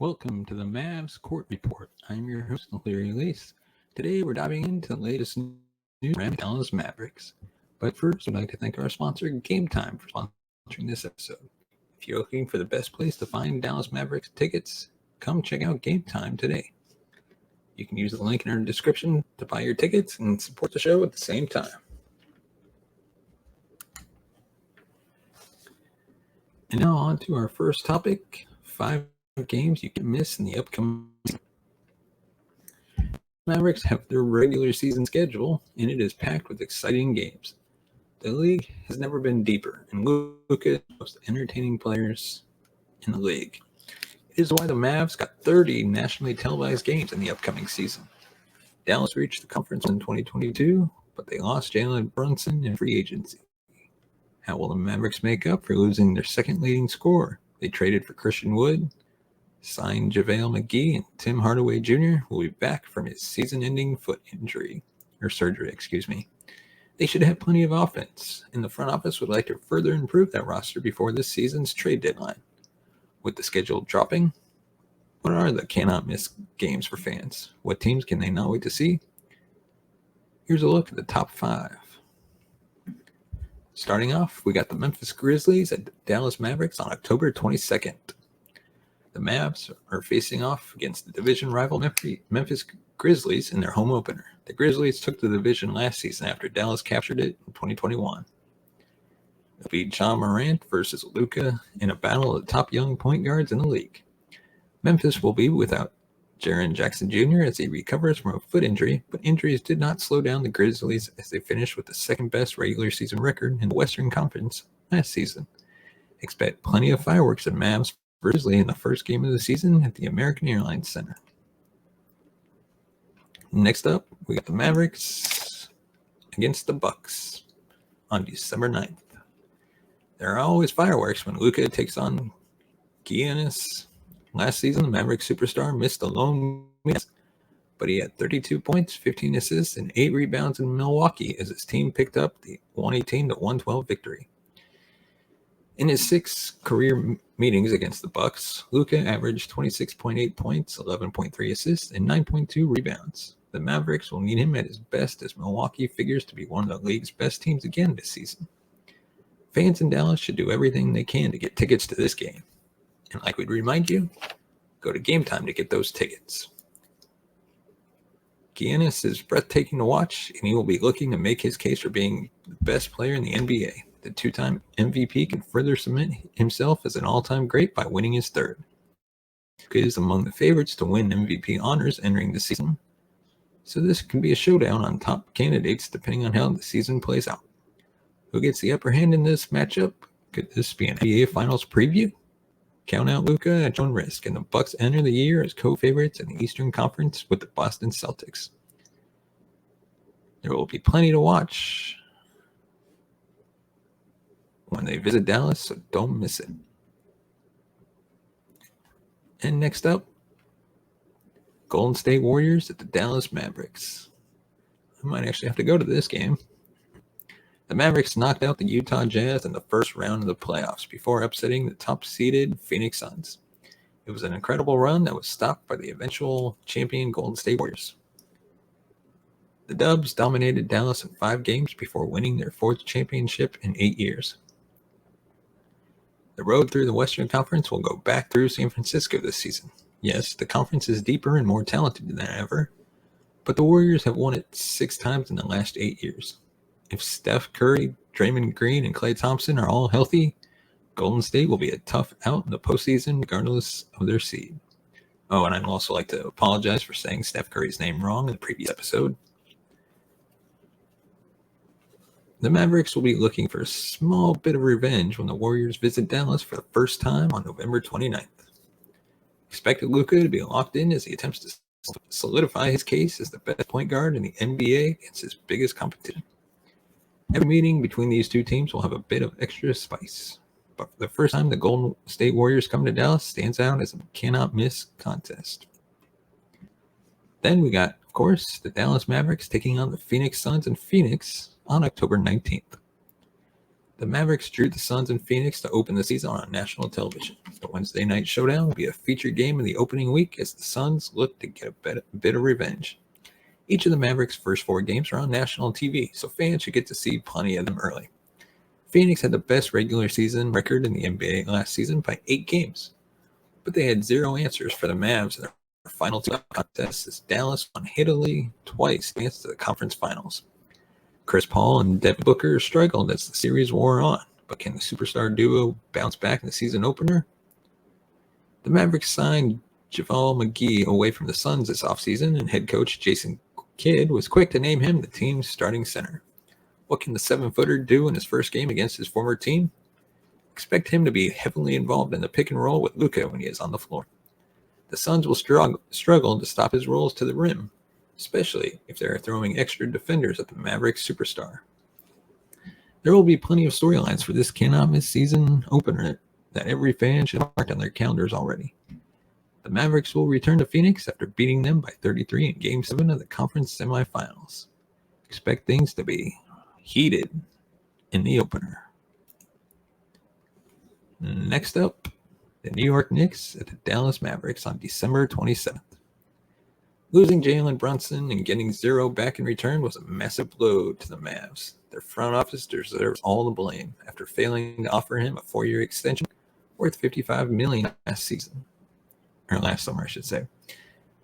Welcome to the Mavs Court Report. I'm your host, Larry Lease. Today we're diving into the latest news around Dallas Mavericks. But first, I'd like to thank our sponsor, Game Time, for sponsoring this episode. If you're looking for the best place to find Dallas Mavericks tickets, come check out Game Time today. You can use the link in our description to buy your tickets and support the show at the same time. And now on to our first topic, 5 games you can miss in the upcoming season. Mavericks have their regular season schedule, and it is packed with exciting games. The league has never been deeper, and Luka is the most entertaining players in the league. It is why the Mavs got 30 nationally televised games in the upcoming season. Dallas reached the conference in 2022, but they lost Jalen Brunson in free agency. How will the Mavericks make up for losing their second leading scorer? They traded for Christian Wood, signed JaVale McGee, and Tim Hardaway Jr. will be back from his season-ending foot surgery. They should have plenty of offense, and the front office would like to further improve that roster before this season's trade deadline. With the schedule dropping, what are the cannot-miss games for fans? What teams can they not wait to see? Here's a look at the top 5. Starting off, we got the Memphis Grizzlies at the Dallas Mavericks on October 22nd. The Mavs are facing off against the division rival Memphis Grizzlies in their home opener. The Grizzlies took the division last season after Dallas captured it in 2021. It'll be John Morant versus Luka in a battle of the top young point guards in the league. Memphis will be without Jaren Jackson Jr. as he recovers from a foot injury, but injuries did not slow down the Grizzlies as they finished with the second-best regular season record in the Western Conference last season. Expect plenty of fireworks at Mavs Grizzly in the first game of the season at the American Airlines Center. Next up, we got the Mavericks against the Bucks on December 9th. There are always fireworks when Luka takes on Giannis. Last season, the Mavericks superstar missed a lone miss, but he had 32 points, 15 assists, and 8 rebounds in Milwaukee as his team picked up the 118-112 victory. In his 6 career meetings against the Bucks, Luka averaged 26.8 points, 11.3 assists, and 9.2 rebounds. The Mavericks will need him at his best as Milwaukee figures to be one of the league's best teams again this season. Fans in Dallas should do everything they can to get tickets to this game. And like we'd remind you, go to Game Time to get those tickets. Giannis is breathtaking to watch, and he will be looking to make his case for being the best player in the NBA. The 2-time MVP can further cement himself as an all-time great by winning his third. He is among the favorites to win MVP honors entering the season, so this can be a showdown on top candidates depending on how the season plays out. Who gets the upper hand in this matchup? Could this be an NBA Finals preview? Count out Luka at your own risk, and the Bucks enter the year as co-favorites in the Eastern Conference with the Boston Celtics. There will be plenty to watch when they visit Dallas, so don't miss it. And next up, Golden State Warriors at the Dallas Mavericks. I might actually have to go to this game. The Mavericks knocked out the Utah Jazz in the first round of the playoffs before upsetting the top-seeded Phoenix Suns. It was an incredible run that was stopped by the eventual champion Golden State Warriors. The Dubs dominated Dallas in 5 games before winning their 4th championship in 8 years. The road through the Western Conference will go back through San Francisco this season. Yes, the conference is deeper and more talented than ever, but the Warriors have won it 6 times in the last 8 years. If Steph Curry, Draymond Green, and Klay Thompson are all healthy, Golden State will be a tough out in the postseason regardless of their seed. Oh, and I'd also like to apologize for saying Steph Curry's name wrong in the previous episode. The Mavericks will be looking for a small bit of revenge when the Warriors visit Dallas for the first time on November 29th. Expect Luka to be locked in as he attempts to solidify his case as the best point guard in the NBA against his biggest competition. Every meeting between these two teams will have a bit of extra spice, but for the first time the Golden State Warriors come to Dallas stands out as a cannot-miss contest. Then we got, of course, the Dallas Mavericks taking on the Phoenix Suns in Phoenix on October 19th. The Mavericks drew the Suns in Phoenix to open the season on national television. The Wednesday night showdown will be a featured game in the opening week as the Suns look to get a bit of revenge. Each of the Mavericks' first 4 games are on national TV, so fans should get to see plenty of them early. Phoenix had the best regular season record in the NBA last season by 8 games, but they had 0 answers for the Mavs in their final 2 contests as Dallas won handily twice to advance to the conference finals. Chris Paul and Devin Booker struggled as the series wore on, but can the superstar duo bounce back in the season opener? The Mavericks signed JaVale McGee away from the Suns this offseason, and head coach Jason Kidd was quick to name him the team's starting center. What can the 7-footer do in his first game against his former team? Expect him to be heavily involved in the pick and roll with Luka when he is on the floor. The Suns will struggle to stop his rolls to the rim, especially if they're throwing extra defenders at the Mavericks superstar. There will be plenty of storylines for this cannot miss season opener that every fan should mark on their calendars already. The Mavericks will return to Phoenix after beating them by 33 in Game 7 of the conference semifinals. Expect things to be heated in the opener. Next up, the New York Knicks at the Dallas Mavericks on December 27th. Losing Jalen Brunson and getting 0 back in return was a massive blow to the Mavs. Their front office deserves all the blame after failing to offer him a 4-year extension worth $55 million last summer, I should say.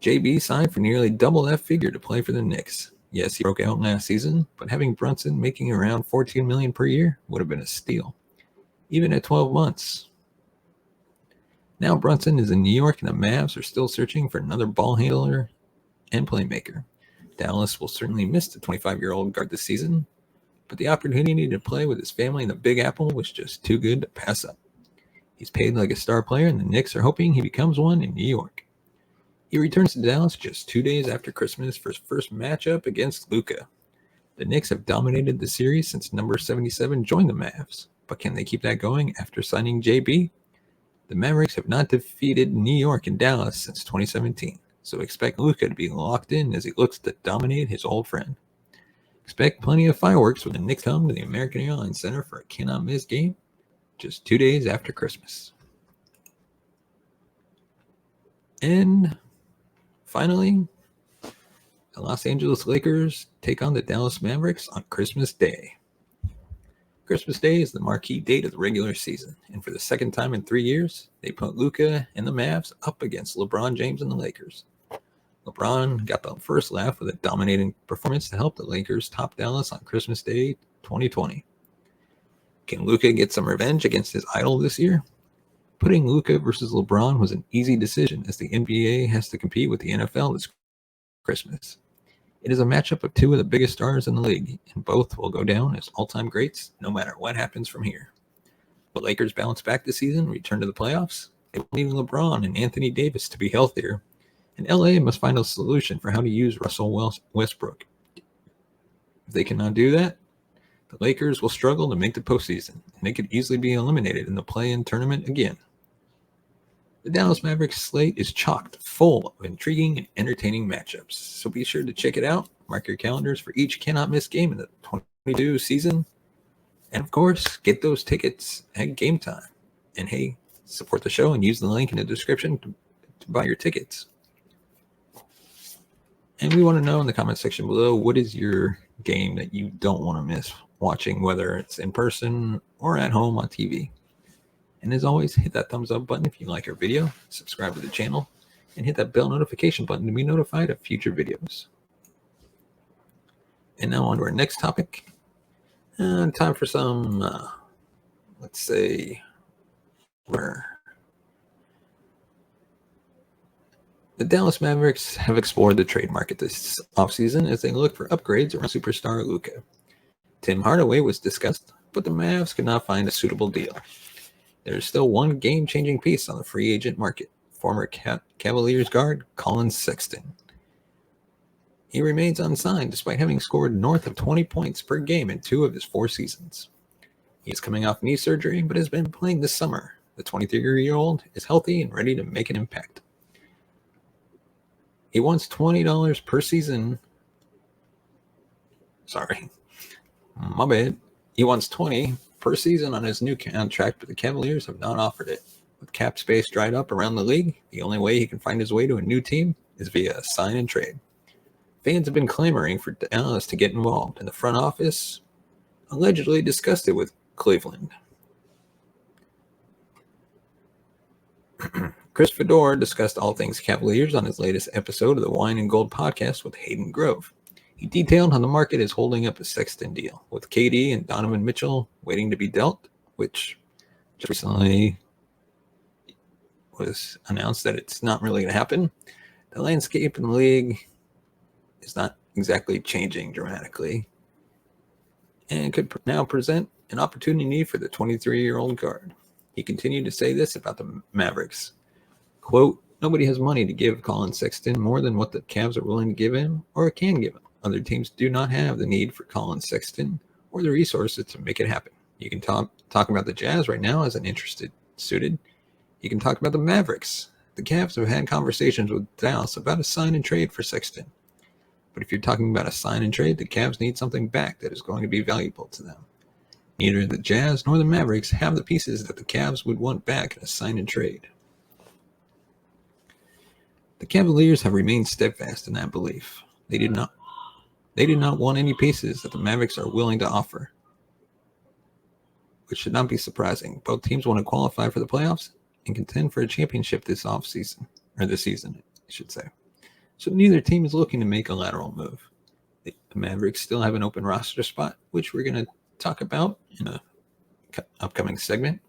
JB signed for nearly double that figure to play for the Knicks. Yes, he broke out last season, but having Brunson making around $14 million per year would have been a steal, even at 12 months. Now Brunson is in New York, and the Mavs are still searching for another ball handler and playmaker. Dallas will certainly miss the 25-year-old guard this season, but the opportunity to play with his family in the Big Apple was just too good to pass up. He's paid like a star player, and the Knicks are hoping he becomes one in New York. He returns to Dallas just 2 days after Christmas for his first matchup against Luka. The Knicks have dominated the series since number 77 joined the Mavs, but can they keep that going after signing JB? The Mavericks have not defeated New York and Dallas since 2017, so expect Luka to be locked in as he looks to dominate his old friend. Expect plenty of fireworks when the Knicks come to the American Airlines Center for a cannot-miss game just 2 days after Christmas. And finally, the Los Angeles Lakers take on the Dallas Mavericks on Christmas Day. Christmas Day is the marquee date of the regular season, and for the second time in 3 years, they put Luka and the Mavs up against LeBron James and the Lakers. LeBron got the first laugh with a dominating performance to help the Lakers top Dallas on Christmas Day 2020. Can Luka get some revenge against his idol this year? Putting Luka versus LeBron was an easy decision as the NBA has to compete with the NFL this Christmas. It is a matchup of 2 of the biggest stars in the league, and both will go down as all-time greats no matter what happens from here. The Lakers bounce back this season and return to the playoffs. They will need LeBron and Anthony Davis to be healthier, and LA must find a solution for how to use Russell Westbrook. If they cannot do that, the Lakers will struggle to make the postseason, and they could easily be eliminated in the play-in tournament again. The Dallas Mavericks slate is chocked full of intriguing and entertaining matchups, so be sure to check it out. Mark your calendars for each cannot-miss game in the 2022 season, and of course, get those tickets at game time. And hey, support the show and use the link in the description to buy your tickets. And we want to know in the comment section below, what is your game that you don't want to miss watching, whether it's in person or at home on TV. And as always, hit that thumbs up button if you like our video, subscribe to the channel, and hit that bell notification button to be notified of future videos. And now on to our next topic. Time for some, let's say, the Dallas Mavericks have explored the trade market this offseason as they look for upgrades around superstar Luka. Tim Hardaway was discussed, but the Mavs could not find a suitable deal. There is still one game-changing piece on the free agent market, former Cavaliers guard Collin Sexton. He remains unsigned despite having scored north of 20 points per game in 2 of his 4 seasons. He is coming off knee surgery, but has been playing this summer. The 23-year-old is healthy and ready to make an impact. He wants $20 per season. Sorry, my bad. He wants $20 per season on his new contract, but the Cavaliers have not offered it. With cap space dried up around the league, the only way he can find his way to a new team is via a sign and trade. Fans have been clamoring for Dallas to get involved, and the front office allegedly discussed it with Cleveland. Chris Fedor discussed all things Cavaliers on his latest episode of the Wine and Gold podcast with Hayden Grove. He detailed how the market is holding up a Sexton deal, with KD and Donovan Mitchell waiting to be dealt, which just recently was announced that it's not really going to happen. The landscape in the league is not exactly changing dramatically, and could now present an opportunity for the 23-year-old guard. He continued to say this about the Mavericks. Quote, nobody has money to give Collin Sexton more than what the Cavs are willing to give him or can give him. Other teams do not have the need for Collin Sexton or the resources to make it happen. You can talk about the Jazz right now as an interested suited. You can talk about the Mavericks. The Cavs have had conversations with Dallas about a sign and trade for Sexton. But if you're talking about a sign and trade, the Cavs need something back that is going to be valuable to them. Neither the Jazz nor the Mavericks have the pieces that the Cavs would want back in a sign and trade. The Cavaliers have remained steadfast in that belief. They do not want any pieces that the Mavericks are willing to offer, which should not be surprising. Both teams want to qualify for the playoffs and contend for a championship this season, I should say. So neither team is looking to make a lateral move. The Mavericks still have an open roster spot, which we're going to talk about in an upcoming segment.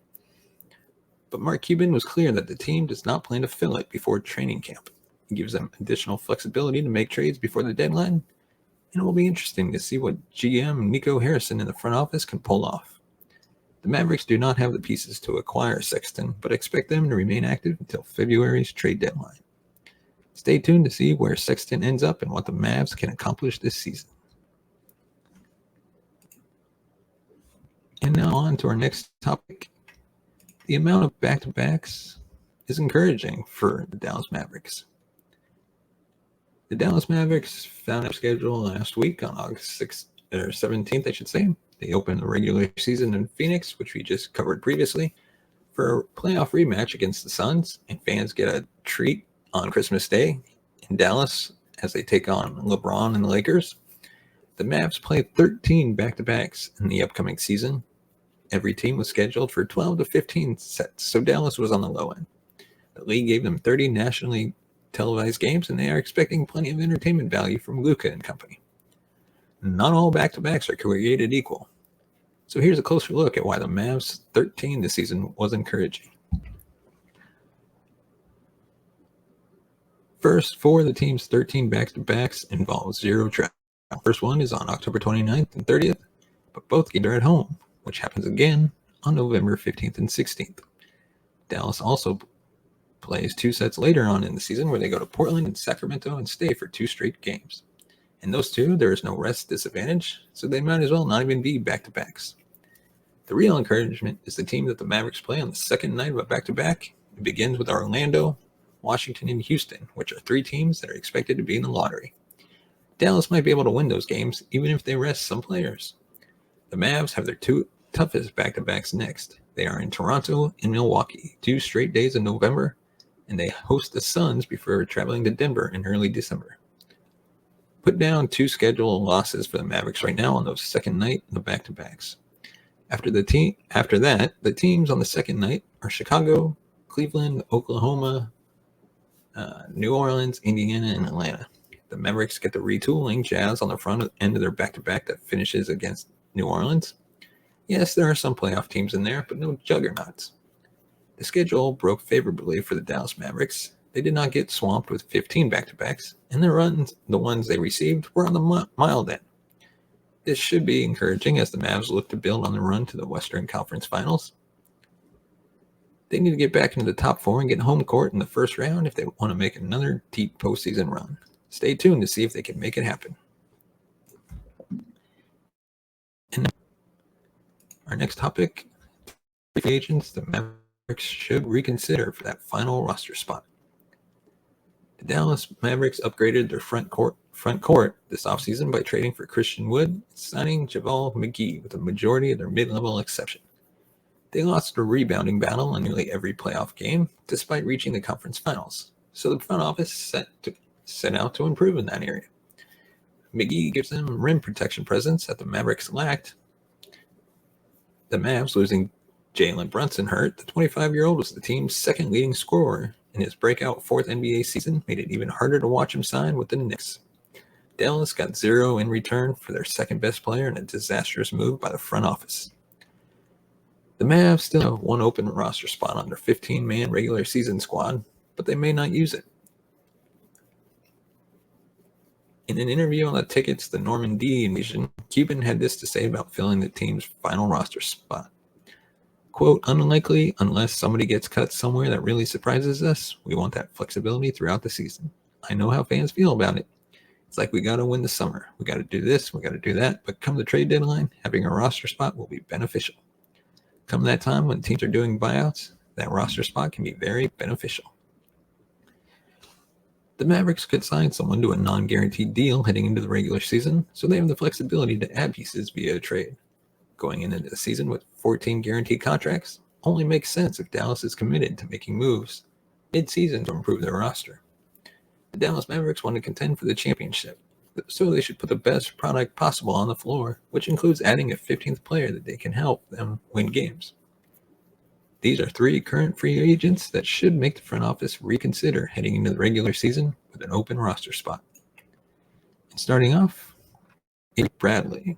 But Mark Cuban was clear that the team does not plan to fill it before training camp. He gives them additional flexibility to make trades before the deadline, and it will be interesting to see what GM Nico Harrison in the front office can pull off. The Mavericks do not have the pieces to acquire Sexton, but expect them to remain active until February's trade deadline. Stay tuned to see where Sexton ends up and what the Mavs can accomplish this season. And now on to our next topic. The amount of back-to-backs is encouraging for the Dallas Mavericks. The Dallas Mavericks found their schedule last week on August 6th, or 17th, I should say. They opened the regular season in Phoenix, which we just covered previously, for a playoff rematch against the Suns, and fans get a treat on Christmas Day in Dallas as they take on LeBron and the Lakers. The Mavs play 13 back-to-backs in the upcoming season. Every team was scheduled for 12 to 15 sets, so Dallas was on the low end. The league gave them 30 nationally televised games, and they are expecting plenty of entertainment value from Luka and company. Not all back-to-backs are created equal. So here's a closer look at why the Mavs 13 this season was encouraging. First, 4 of the team's 13 back-to-backs involve zero travel. First one is on October 29th and 30th, but both games are at home, which happens again on November 15th and 16th. Dallas also plays 2 sets later on in the season where they go to Portland and Sacramento and stay for 2 straight games. In those 2, there is no rest disadvantage, so they might as well not even be back-to-backs. The real encouragement is the team that the Mavericks play on the second night of a back-to-back. It begins with Orlando, Washington, and Houston, which are 3 teams that are expected to be in the lottery. Dallas might be able to win those games, even if they rest some players. The Mavs have their 2 toughest back-to-backs next. They are in Toronto and Milwaukee, 2 straight days in November, and they host the Suns before traveling to Denver in early December. Put down 2 scheduled losses for the Mavericks right now on those second night of the back-to-backs. After that, the teams on the second night are Chicago, Cleveland, Oklahoma, New Orleans, Indiana, and Atlanta. The Mavericks get the retooling Jazz on the front end of their back-to-back that finishes against New Orleans. Yes, there are some playoff teams in there, but no juggernauts. The schedule broke favorably for the Dallas Mavericks. They did not get swamped with 15 back-to-backs, and the ones they received were on the mild end. This should be encouraging as the Mavs look to build on the run to the Western Conference Finals. They need to get back into the top 4 and get home court in the first round if they want to make another deep postseason run. Stay tuned to see if they can make it happen. And our next topic, free agents the Mavericks should reconsider for that final roster spot. The Dallas Mavericks upgraded their front court this offseason by trading for Christian Wood and signing JaVale McGee with a majority of their mid-level exception. They lost a rebounding battle in nearly every playoff game, despite reaching the conference finals, so the front office set out to improve in that area. McGee gives them rim protection presence that the Mavericks lacked. The Mavs, losing Jalen Brunson hurt, the 25-year-old was the team's second leading scorer, and his breakout fourth NBA season made it even harder to watch him sign with the Knicks. Dallas got zero in return for their second-best player in a disastrous move by the front office. The Mavs still have one open roster spot on their 15-man regular season squad, but they may not use it. In an interview on the Tickets to Norman D Invasion, Cuban had this to say about filling the team's final roster spot. Quote, unlikely unless somebody gets cut somewhere that really surprises us. We want that flexibility throughout the season. I know how fans feel about it. It's like we got to win the summer. We got to do this, we got to do that. But come the trade deadline, having a roster spot will be beneficial. Come that time when teams are doing buyouts, that roster spot can be very beneficial. The Mavericks could sign someone to a non-guaranteed deal heading into the regular season, so they have the flexibility to add pieces via a trade. Going into the season with 14 guaranteed contracts only makes sense if Dallas is committed to making moves mid-season to improve their roster. The Dallas Mavericks want to contend for the championship, so they should put the best product possible on the floor, which includes adding a 15th player that they can help them win games. These are three current free agents that should make the front office reconsider heading into the regular season with an open roster spot. And starting off, Avery Bradley.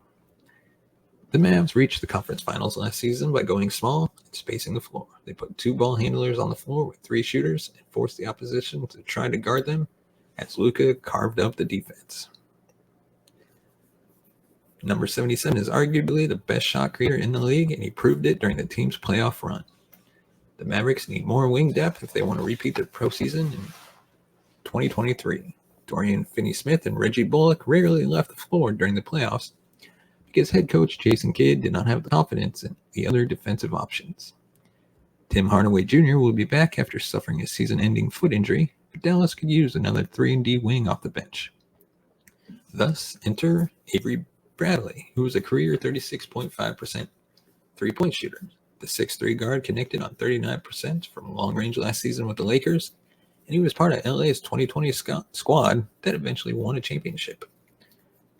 The Mavs reached the conference finals last season by going small and spacing the floor. They put two ball handlers on the floor with three shooters and forced the opposition to try to guard them as Luka carved up the defense. Number 77 is arguably the best shot creator in the league, and he proved it during the team's playoff run. The Mavericks need more wing depth if they want to repeat their pro season in 2023. Dorian Finney-Smith and Reggie Bullock rarely left the floor during the playoffs because head coach Jason Kidd did not have the confidence in the other defensive options. Tim Hardaway Jr. will be back after suffering a season-ending foot injury, but Dallas could use another 3-and-D wing off the bench. Thus, enter Avery Bradley, who was a career 36.5% three-point shooter. The 6'3 guard connected on 39% from long range last season with the Lakers, and he was part of LA's 2020 squad that eventually won a championship.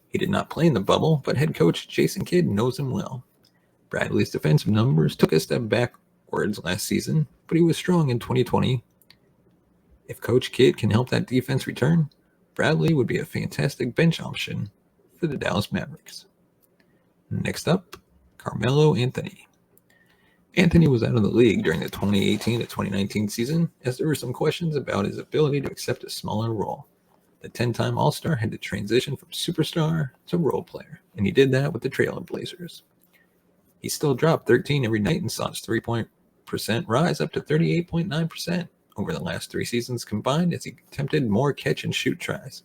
He did not play in the bubble, but head coach Jason Kidd knows him well. Bradley's defensive numbers took a step backwards last season, but he was strong in 2020. If Coach Kidd can help that defense return, Bradley would be a fantastic bench option for the Dallas Mavericks. Next up, Carmelo Anthony. Anthony was out of the league during the 2018 to 2019 season, as there were some questions about his ability to accept a smaller role. The 10-time All-Star had to transition from superstar to role player, and he did that with the Trailblazers. He still dropped 13 every night and saw his three-point percent rise up to 38.9% over the last three seasons combined as he attempted more catch-and-shoot tries.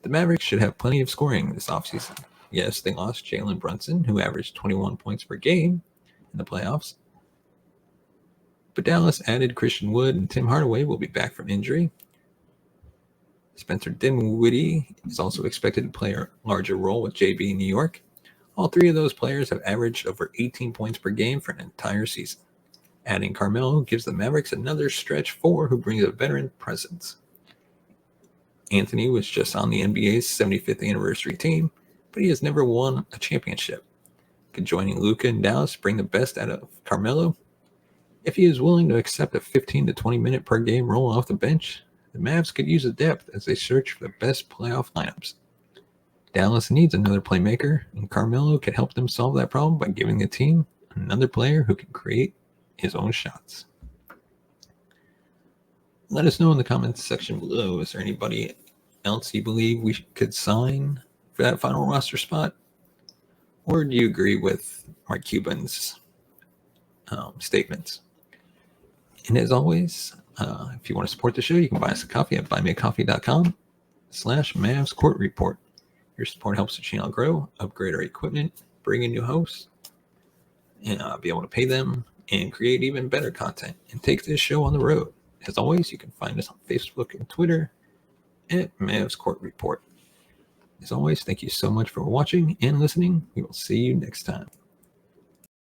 The Mavericks should have plenty of scoring this offseason. Yes, they lost Jalen Brunson, who averaged 21 points per game in the playoffs. But Dallas added Christian Wood, and Tim Hardaway will be back from injury. Spencer Dinwiddie is also expected to play a larger role with JB in New York. All three of those players have averaged over 18 points per game for an entire season. Adding Carmelo gives the Mavericks another stretch four who brings a veteran presence. Anthony was just on the NBA's 75th anniversary team, but he has never won a championship. Could joining Luka and Dallas bring the best out of Carmelo? If he is willing to accept a 15 to 20 minute per game role off the bench, the Mavs could use the depth as they search for the best playoff lineups. Dallas needs another playmaker, and Carmelo could help them solve that problem by giving the team another player who can create his own shots. Let us know in the comments section below, is there anybody else you believe we could sign for that final roster spot? Or do you agree with Mark Cuban's statements? And as always, if you want to support the show, you can buy us a coffee at buymeacoffee.com/Mavs Court Report. Your support helps the channel grow, upgrade our equipment, bring in new hosts, and be able to pay them and create even better content and take this show on the road. As always, you can find us on Facebook and Twitter at Mavs Court Report. As always, thank you so much for watching and listening. We will see you next time.